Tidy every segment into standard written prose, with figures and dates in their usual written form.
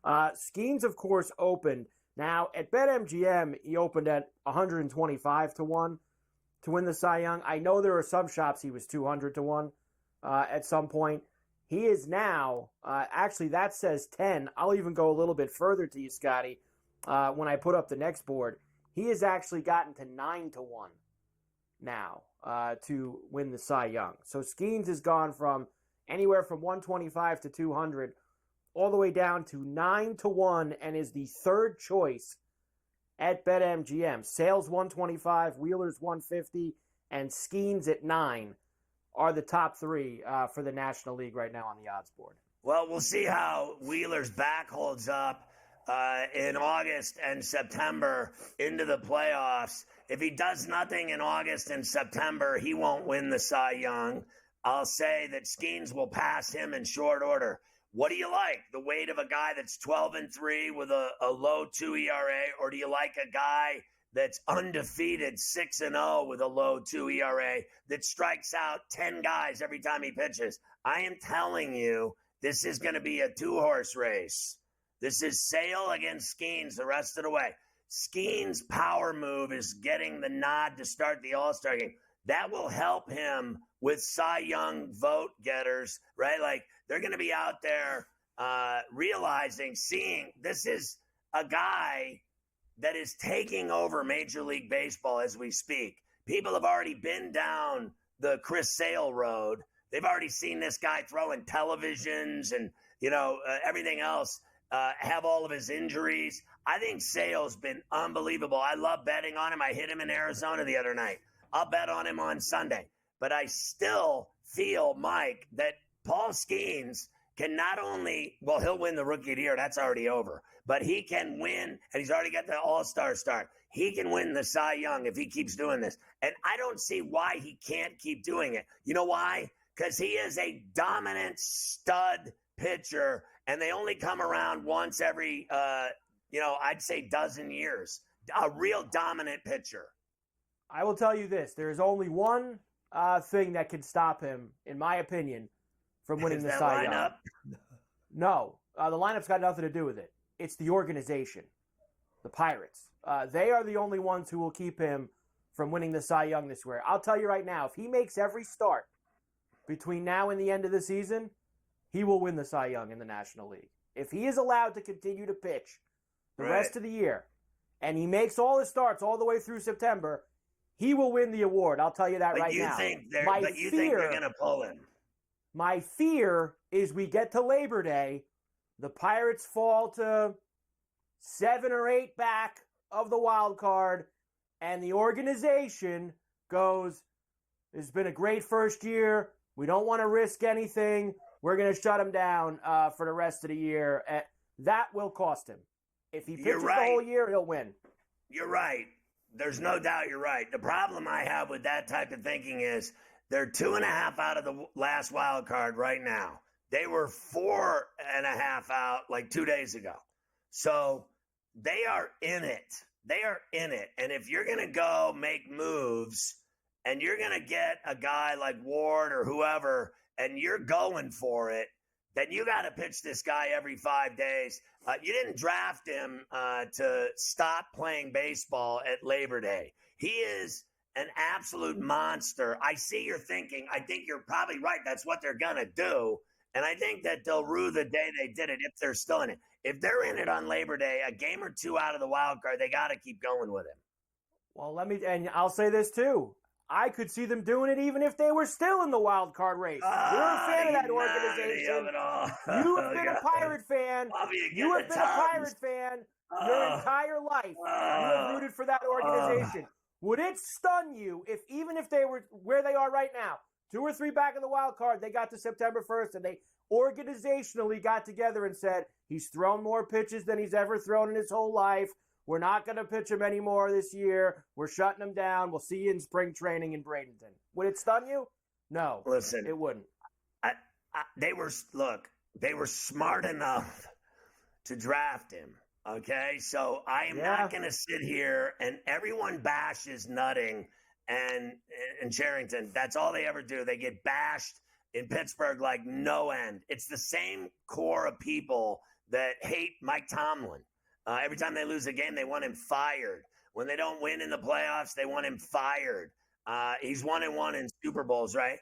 Skeens, of course, opened. Now, at BetMGM, he opened at 125 to 1 to win the Cy Young. I know there are some shops he was 200 to 1 at some point. He is now, actually, that says 10. I'll even go a little bit further to you, Scotty, when I put up the next board. He has actually gotten to 9 to 1 now to win the Cy Young. So Skeens has gone from anywhere from 125 to 200 all the way down to 9 to 1 and is the third choice at BetMGM. Sales 125, Wheeler's 150, and Skeens at 9 are the top three for the National League right now on the odds board. Well, we'll see how Wheeler's back holds up in August and September into the playoffs. If he does nothing in August and September, he won't win the Cy Young. I'll say that Skeens will pass him in short order. What do you like? The weight of a guy that's 12-3 with a low 2 ERA, or do you like a guy that's undefeated 6-0 with a low 2 ERA that strikes out 10 guys every time he pitches? I am telling you, this is going to be a 2-horse race. This is Sale against Skeens the rest of the way. Skeens' power move is getting the nod to start the All-Star game. That will help him with Cy Young vote getters, right? Like, they're going to be out there realizing, seeing this is a guy that is taking over Major League Baseball as we speak. People have already been down the Chris Sale road. They've already seen this guy throwing televisions and, everything else, have all of his injuries. I think Sale's been unbelievable. I love betting on him. I hit him in Arizona the other night. I'll bet on him on Sunday. But I still feel, Mike, that Paul Skenes can not only, well, he'll win the Rookie of the Year. That's already over. But he can win, and he's already got the All-Star start. He can win the Cy Young if he keeps doing this. And I don't see why he can't keep doing it. You know why? Because he is a dominant stud pitcher, and they only come around once every, I'd say dozen years. A real dominant pitcher. I will tell you this. There is only one thing that can stop him, in my opinion, from winning the Cy Young. No, the lineup's got nothing to do with it. It's the organization, the Pirates. They are the only ones who will keep him from winning the Cy Young this year. I'll tell you right now, if he makes every start between now and the end of the season, he will win the Cy Young in the National League. If he is allowed to continue to pitch the rest of the year, and he makes all his starts all the way through September, he will win the award. I'll tell you that right now. Think they're going to pull him. My fear is we get to Labor Day, the Pirates fall to 7 or 8 back of the wild card, and the organization goes, it's been a great first year. We don't want to risk anything. We're going to shut him down for the rest of the year. That will cost him. If he pitches the whole year, he'll win. You're right. There's no doubt you're right. The problem I have with that type of thinking is they're 2.5 out of the last wild card right now. They were 4.5 out like 2 days ago. So they are in it. They are in it. And if you're going to go make moves and you're going to get a guy like Ward or whoever and you're going for it, then you got to pitch this guy every 5 days. You didn't draft him to stop playing baseball at Labor Day. He is an absolute monster. I see your thinking. I think you're probably right. That's what they're going to do. And I think that they'll rue the day they did it if they're still in it. If they're in it on Labor Day, a game or two out of the wild card, they got to keep going with him. Well, and I'll say this too. I could see them doing it even if they were still in the wild card race. You're a fan of that organization. You have been a Pirate fan. You have been a Pirate fan your entire life. You have rooted for that organization. Would it stun you if even if they were where they are right now, 2 or 3 back in the wild card, they got to September 1st and they organizationally got together and said, he's thrown more pitches than he's ever thrown in his whole life. We're not going to pitch him anymore this year. We're shutting him down. We'll see you in spring training in Bradenton. Would it stun you? No. Listen, it wouldn't. They were smart enough to draft him. Okay, so I am not going to sit here and everyone bashes Nutting and Cherington. That's all they ever do. They get bashed in Pittsburgh like no end. It's the same core of people that hate Mike Tomlin. Every time they lose a game, they want him fired. When they don't win in the playoffs, they want him fired. He's 1-1 in Super Bowls, right?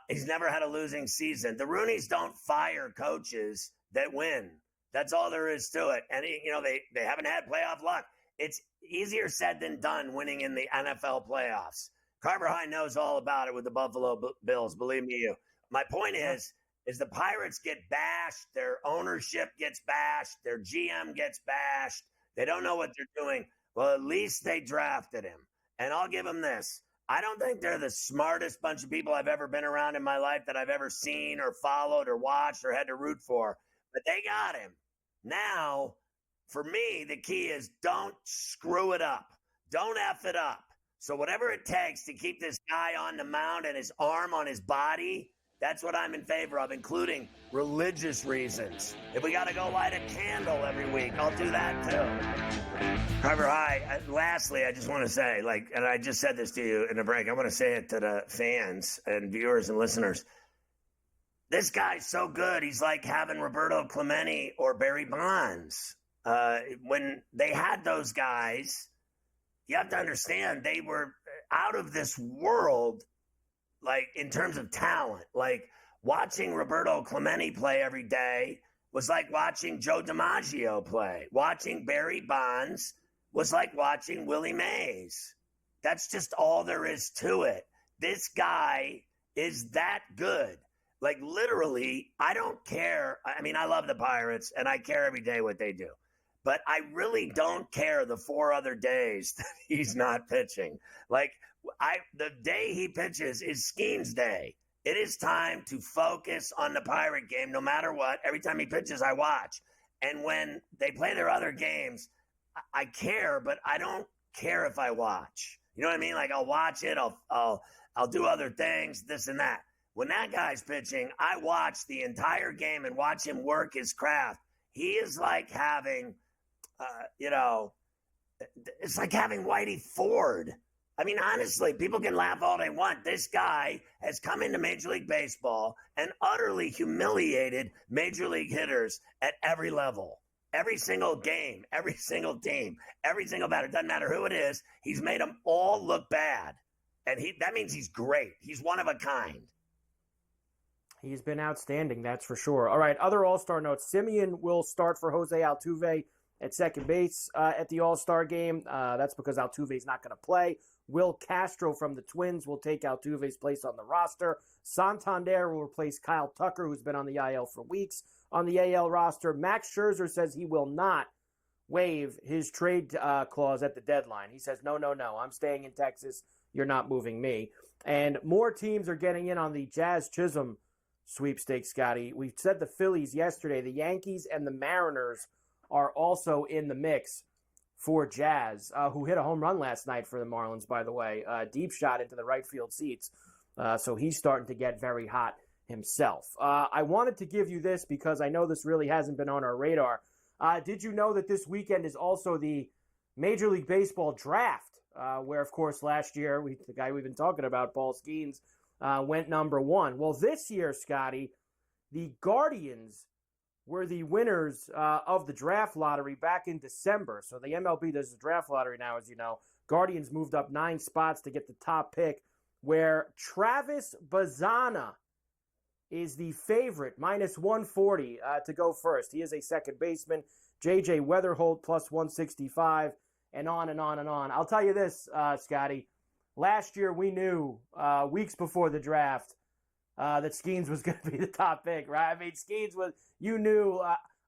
He's never had a losing season. The Rooneys don't fire coaches that win. That's all there is to it. And, they haven't had playoff luck. It's easier said than done winning in the NFL playoffs. Carver High knows all about it with the Buffalo Bills, believe me you. My point is the Pirates get bashed, their ownership gets bashed, their GM gets bashed. They don't know what they're doing. Well, at least they drafted him. And I'll give them this. I don't think they're the smartest bunch of people I've ever been around in my life that I've ever seen or followed or watched or had to root for. But they got him. Now, for me, the key is don't screw it up. Don't F it up. So whatever it takes to keep this guy on the mound and his arm on his body, that's what I'm in favor of, including religious reasons. If we got to go light a candle every week, I'll do that too. Carver High, lastly, I just want to say, and I just said this to you in the break, I want to say it to the fans and viewers and listeners. This guy's so good, he's like having Roberto Clemente or Barry Bonds. When they had those guys, you have to understand they were out of this world, in terms of talent. Watching Roberto Clemente play every day was like watching Joe DiMaggio play. Watching Barry Bonds was like watching Willie Mays. That's just all there is to it. This guy is that good. Literally, I don't care. I mean, I love the Pirates, and I care every day what they do. But I really don't care the 4 other days that he's not pitching. The day he pitches is Skeens Day. It is time to focus on the Pirate game no matter what. Every time he pitches, I watch. And when they play their other games, I care, but I don't care if I watch. You know what I mean? I'll watch it. I'll do other things, this and that. When that guy's pitching, I watch the entire game and watch him work his craft. He is like having, it's like having Whitey Ford. I mean, honestly, people can laugh all they want. This guy has come into Major League Baseball and utterly humiliated Major League hitters at every level. Every single game, every single team, every single batter. Doesn't matter who it is. He's made them all look bad. And that means he's great. He's one of a kind. He's been outstanding, that's for sure. All right, other All-Star notes. Simeon will start for Jose Altuve at second base at the All-Star game. That's because Altuve's not going to play. Will Castro from the Twins will take Altuve's place on the roster. Santander will replace Kyle Tucker, who's been on the IL for weeks, on the AL roster. Max Scherzer says he will not waive his trade clause at the deadline. He says, no, I'm staying in Texas. You're not moving me. And more teams are getting in on the Jazz Chisholm sweepstakes, Scotty. We said the Phillies yesterday. The Yankees and the Mariners are also in the mix for Jazz, who hit a home run last night for the Marlins, by the way. Deep shot into the right field seats. So he's starting to get very hot himself. I wanted to give you this because I know this really hasn't been on our radar. Did you know that this weekend is also the Major League Baseball draft, where, of course, last year, the guy we've been talking about, Paul Skenes, went number 1. Well, this year, Scotty, the Guardians were the winners of the draft lottery back in December. So the MLB does the draft lottery now, as you know. Guardians moved up 9 spots to get the top pick, where Travis Bazzana is the favorite, minus 140 to go first. He is a second baseman. J.J. Weatherholt, plus 165, and on and on and on. I'll tell you this, Scotty. Last year, we knew weeks before the draft that Skeens was going to be the top pick, right? I mean, Skeens was, you knew.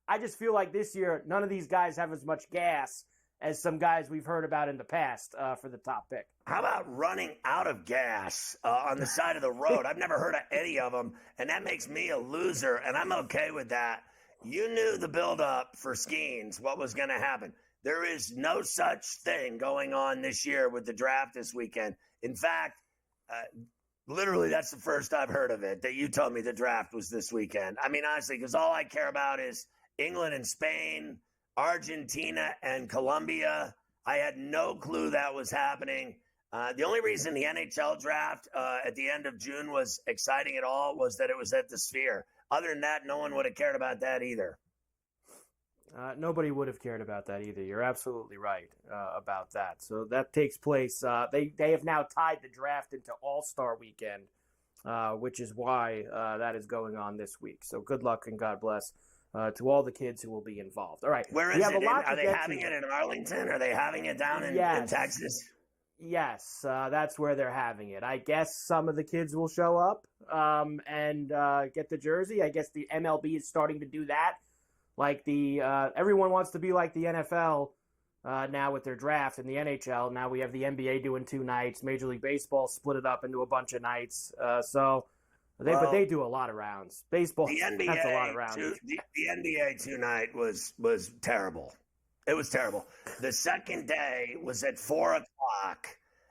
I just feel like this year, none of these guys have as much gas as some guys we've heard about in the past for the top pick. How about running out of gas on the side of the road? I've never heard of any of them, and that makes me a loser, and I'm okay with that. You knew the buildup for Skeens, what was going to happen. There is no such thing going on this year with the draft this weekend. In fact, literally, that's the first I've heard of it, that you told me the draft was this weekend. I mean, honestly, because all I care about is England and Spain, Argentina and Colombia. I had no clue that was happening. The only reason the NHL draft at the end of June was exciting at all was that it was at the Sphere. Other than that, no one would have cared about that either. Nobody would have cared about that either. You're absolutely right about that. So that takes place. They have now tied the draft into All-Star Weekend, which is why that is going on this week. So good luck and God bless to all the kids who will be involved. All right. Where is it? Are they having it in Arlington? Are they having it down in Texas? Yes, that's where they're having it. I guess some of the kids will show up and get the jersey. I guess the MLB is starting to do that. Like everyone wants to be like the NFL now with their draft, and the NHL. Now we have the NBA doing 2 nights. Major League Baseball split it up into a bunch of nights. But they do a lot of rounds. Baseball, that's a lot of rounds. The NBA tonight was terrible. It was terrible. The second day was at 4:00,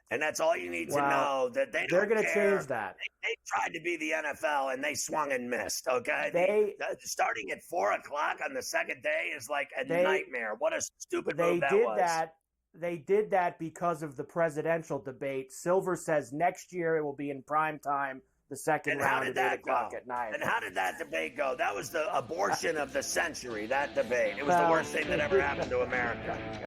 and that's all you need to know. That they're going to change that. They tried to be the NFL, and they swung and missed. Okay, starting at 4:00 on the second day is like a nightmare. What a stupid move that was. They did that because of the presidential debate. Silver says next year it will be in prime time. The second round at 8 o'clock at night. And how did that debate go? That was the abortion of the century, that debate. It was the worst thing that ever happened to America.